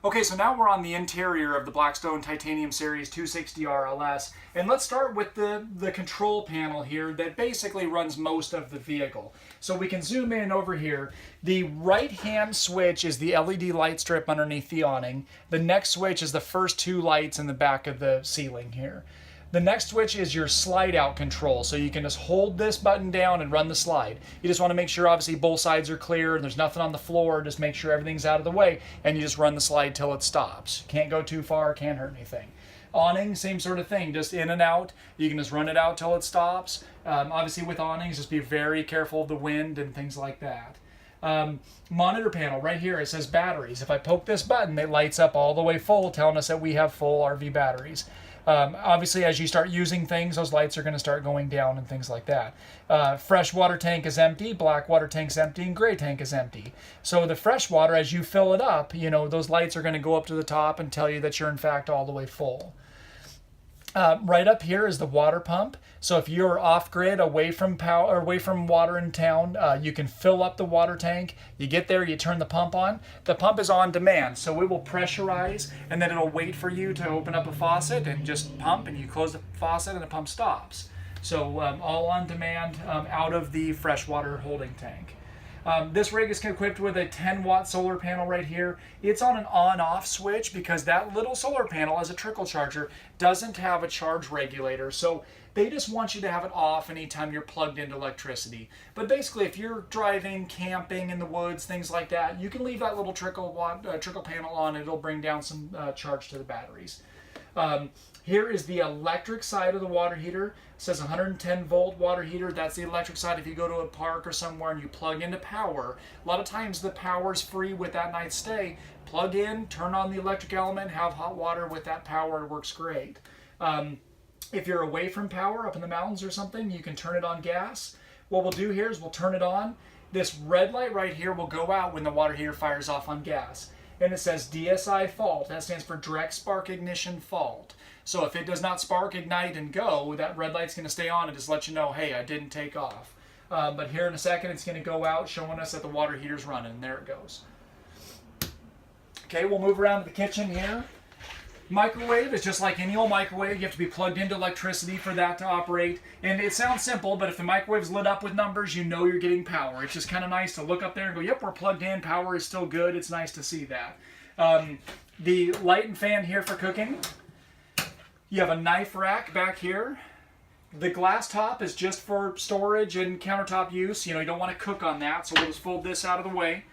Okay, so now we're on the interior of the Blackstone Titanium Series 260 RLS, and let's start with the control panel here that basically runs most of the vehicle. So we can zoom in over here. The right-hand switch is the LED light strip underneath the awning. The next switch is the first two lights in the back of the ceiling here. The next switch is your slide out control, so you can just hold this button down and run the slide. You just want to make sure obviously both sides are clear and there's nothing on the floor, just make sure everything's out of the way, and you just run the slide till it stops. Can't go too far, can't hurt anything. Awning, same sort of thing, just in and out. You can just run it out till it stops. Obviously with awnings, just be very careful of the wind and things like that. Monitor panel right here, it says batteries. If I poke this button, it lights up all the way full, telling us that we have full RV batteries. Obviously, as you start using things, those lights are going to start going down and things like that. Fresh water tank is empty, black water tank's empty, and gray tank is empty. So the fresh water, as you fill it up, you know, those lights are going to go up to the top and tell you that you're in fact all the way full. Right up here is the water pump. So if you're off grid, away from power, or away from water in town, you can fill up the water tank. You get there, you turn the pump on. The pump is on demand, so it will pressurize, and then it'll wait for you to open up a faucet and just pump, and you close the faucet and the pump stops. So all on demand out of the freshwater holding tank. This rig is equipped with a 10-watt solar panel right here. It's on an on-off switch because that little solar panel, as a trickle charger, doesn't have a charge regulator. So they just want you to have it off anytime you're plugged into electricity. But basically, if you're driving, camping in the woods, things like that, you can leave that little trickle panel on, and it'll bring down some charge to the batteries. Here is the electric side of the water heater. It says 110 volt water heater. That's the electric side. If you go to a park or somewhere and you plug into power, a lot of times the power's free with that night's stay. Plug in, turn on the electric element, have hot water with that power. It works great. If you're away from power, up in the mountains or something, you can turn it on gas. What we'll do here is we'll turn it on. This red light right here will go out when the water heater fires off on gas. And it says DSI fault. That stands for direct spark ignition fault. So if it does not spark, ignite, and go, that red light's going to stay on and just let you know, hey, I didn't take off. But here in a second, it's going to go out, showing us that the water heater's running. And there it goes. Okay, we'll move around to the kitchen here. Microwave is just like any old microwave. You have to be plugged into electricity for that to operate. And it sounds simple, but if the microwave's lit up with numbers, you know you're getting power. It's just kind of nice to look up there and go, yep, we're plugged in. Power is still good. It's nice to see that. The light and fan here for cooking. You have a knife rack back here. The glass top is just for storage and countertop use. You know, you don't want to cook on that, so we'll just fold this out of the way.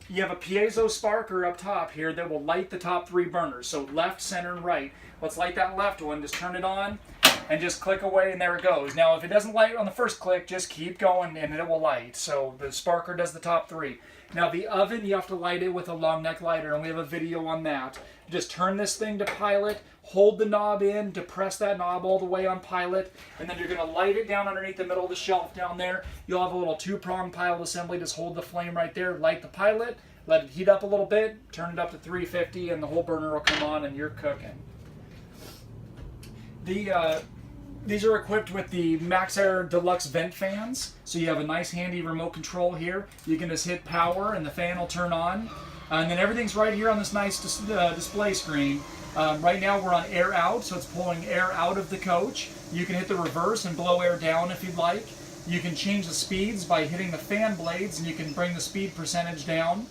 You have a piezo sparker up top here that will light the top three burners, so left, center, and right. Let's light that left one. Just turn it on and just click away, and there it goes. Now, if it doesn't light on the first click, just keep going, and it will light. So the sparker does the top three. Now, the oven, you have to light it with a long neck lighter, and we have a video on that. Just turn this thing to pilot, hold the knob in, depress that knob all the way on pilot, and then you're going to light it down underneath the middle of the shelf down there. You'll have a little two-prong pilot assembly. Just hold the flame right there, light the pilot, let it heat up a little bit, turn it up to 350, and the whole burner will come on, and you're cooking. These are equipped with the MaxxAir Deluxe vent fans, so you have a nice handy remote control here. You can just hit power and the fan will turn on. And then everything's right here on this nice display screen. Right now we're on air out, so it's pulling air out of the coach. You can hit the reverse and blow air down if you'd like. You can change the speeds by hitting the fan blades, and you can bring the speed percentage down.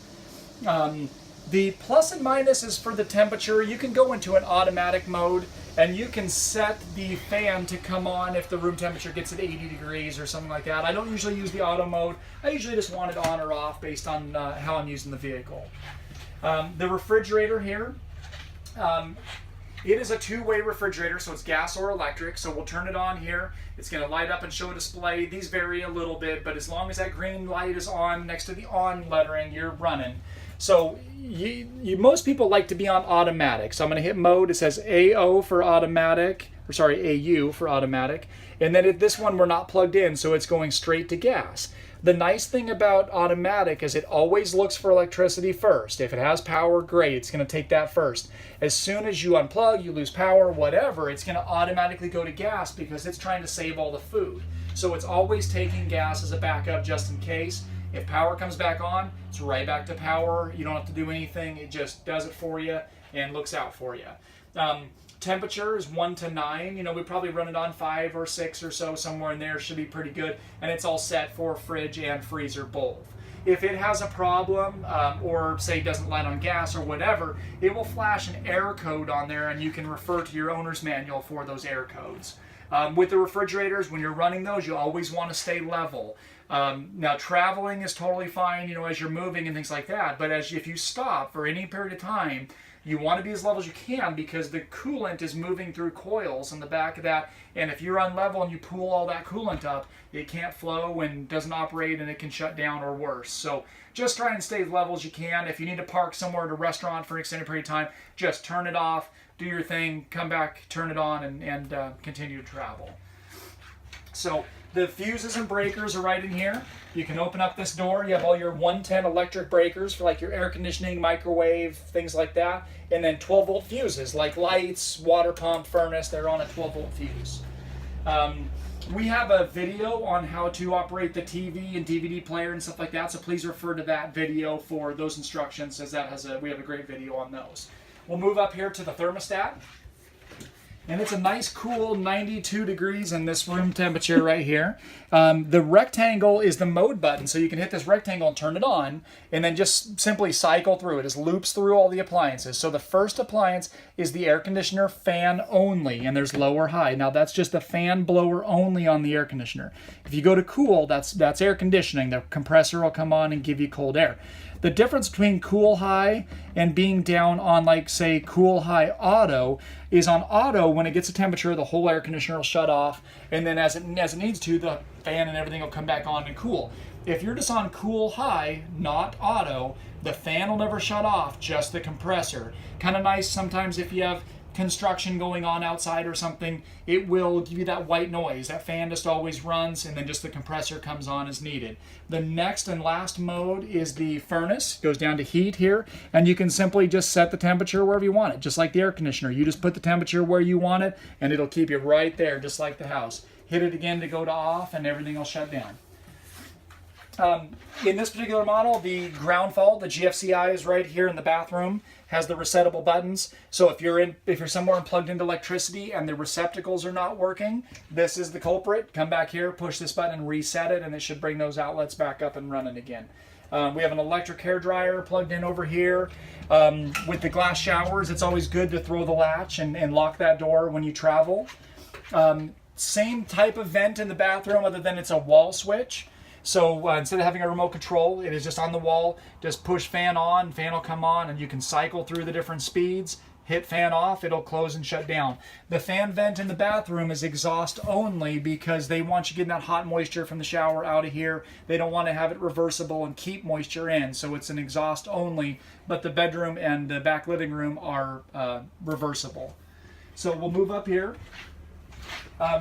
The plus and minus is for the temperature. You can go into an automatic mode, and you can set the fan to come on if the room temperature gets at 80 degrees or something like that. I don't usually use the auto mode. I usually just want it on or off based on how I'm using the vehicle. The refrigerator here, it is a two-way refrigerator, so it's gas or electric. So we'll turn it on here. It's going to light up and show a display. These vary a little bit, but as long as that green light is on next to the on lettering, you're running. So most people like to be on automatic. So I'm going to hit mode. It says AO for automatic, or sorry, AU for automatic. And then this one we're not plugged in, so it's going straight to gas. The nice thing about automatic is it always looks for electricity first. If it has power, great, it's going to take that first. As soon as you unplug, you lose power, whatever, it's going to automatically go to gas because it's trying to save all the food. So it's always taking gas as a backup just in case. If power comes back on, it's right back to power. You don't have to do anything. It just does it for you and looks out for you. Temperature is 1 to 9. You know, we probably run it on 5 or 6 or so, somewhere in there. Should be pretty good. And it's all set for fridge and freezer both. If it has a problem, or say doesn't light on gas or whatever, it will flash an error code on there, and you can refer to your owner's manual for those error codes. With the refrigerators, when you're running those, you always want to stay level. Now, traveling is totally fine, you know, as you're moving and things like that. But if you stop for any period of time, you want to be as level as you can, because the coolant is moving through coils in the back of that. And if you're unlevel and you pool all that coolant up, it can't flow and doesn't operate, and it can shut down or worse. So just try and stay as level as you can. If you need to park somewhere at a restaurant for an extended period of time, just turn it off, do your thing, come back, turn it on, and continue to travel. So the fuses and breakers are right in here. You can open up this door. You have all your 110 electric breakers for like your air conditioning, microwave, things like that. And then 12 volt fuses like lights, water pump, furnace. They're on a 12 volt fuse. We have a video on how to operate the TV and DVD player and stuff like that. So please refer to that video for those instructions, as we have a great video on those. We'll move up here to the thermostat. And it's a nice cool 92 degrees in this room temperature right here. The rectangle is the mode button, so you can hit this rectangle and turn it on, and then just simply cycle through. It just loops through all the appliances. So the first appliance is the air conditioner fan only, and there's low or high. Now that's just the fan blower only on the air conditioner. If you go to cool, that's air conditioning. The compressor will come on and give you cold air. The difference between cool high and being down on, like, say, cool high auto is on auto, when it gets a temperature, the whole air conditioner will shut off, and then as it needs to, the fan and everything will come back on and cool. If you're just on cool high, not auto, the fan will never shut off, just the compressor. Kind of nice sometimes if you have construction going on outside or something, it will give you that white noise. That fan just always runs, and then just the compressor comes on as needed. The next and last mode is the furnace. It goes down to heat here, and you can simply just set the temperature wherever you want it, just like the air conditioner. You just put the temperature where you want it, and it'll keep you right there, just like the house. Hit it again to go to off, and everything will shut down. In this particular model, the ground fault, the GFCI, is right here in the bathroom, has the resettable buttons. So if you're somewhere and plugged into electricity and the receptacles are not working, this is the culprit. Come back here, push this button, and reset it, and it should bring those outlets back up and running again. We have an electric hair dryer plugged in over here. With the glass showers, it's always good to throw the latch and lock that door when you travel. Same type of vent in the bathroom, other than it's a wall switch. So instead of having a remote control, it is just on the wall. Just push fan on, fan will come on, and you can cycle through the different speeds. Hit fan off, it'll close and shut down. The fan vent in the bathroom is exhaust only, because they want you getting that hot moisture from the shower out of here. They don't want to have it reversible and keep moisture in, so it's an exhaust only, but the bedroom and the back living room are reversible. So we'll move up here.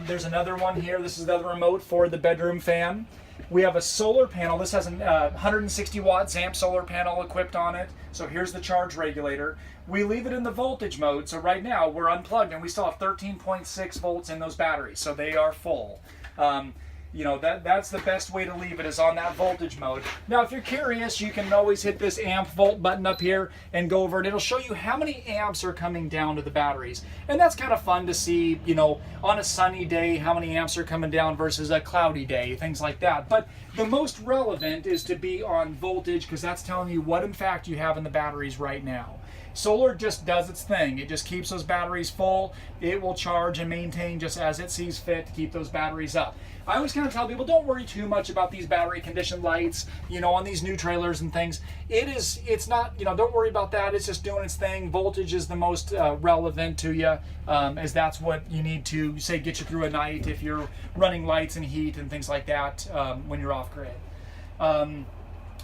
There's another one here. This is the other remote for the bedroom fan. We have a solar panel. This has a 160 watt ZAMP solar panel equipped on it. So here's the charge regulator. We leave it in the voltage mode. So right now we're unplugged, and we still have 13.6 volts in those batteries. So they are full. You know, that's the best way to leave it, is on that voltage mode. Now, if you're curious, you can always hit this amp volt button up here and go over it. It'll show you how many amps are coming down to the batteries. And that's kind of fun to see, you know, on a sunny day, how many amps are coming down versus a cloudy day, things like that. But the most relevant is to be on voltage, because that's telling you what, in fact, you have in the batteries right now. Solar just does its thing. It just keeps those batteries full. It will charge and maintain just as it sees fit to keep those batteries up. I always kind of tell people, don't worry too much about these battery conditioned lights, you know, on these new trailers and things. It's not, you know, don't worry about that. It's just doing its thing. Voltage is the most relevant to you, as that's what you need to, say, get you through a night if you're running lights and heat and things like that when you're off grid.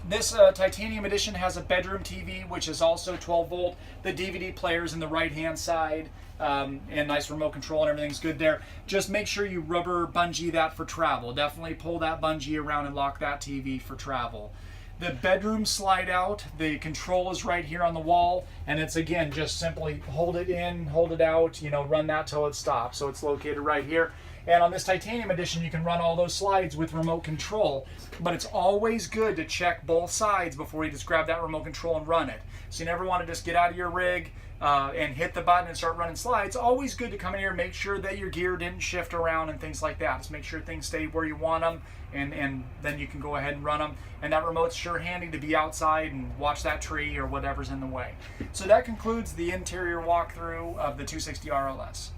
This titanium edition has a bedroom TV, which is also 12 volt. The DVD player's in the right-hand side, and nice remote control, and everything's good there. Just make sure you rubber bungee that for travel. Definitely pull that bungee around and lock that TV for travel. The bedroom slide out, the control is right here on the wall, and it's again just simply hold it in, hold it out, you know, run that till it stops. So it's located right here. And on this titanium edition, you can run all those slides with remote control, but it's always good to check both sides before you just grab that remote control and run it. So you never want to just get out of your rig and hit the button and start running slides. Always good to come in here and make sure that your gear didn't shift around and things like that. Just make sure things stay where you want them, and then you can go ahead and run them. And that remote's sure handy to be outside and watch that tree or whatever's in the way. So that concludes the interior walkthrough of the 260 RLS.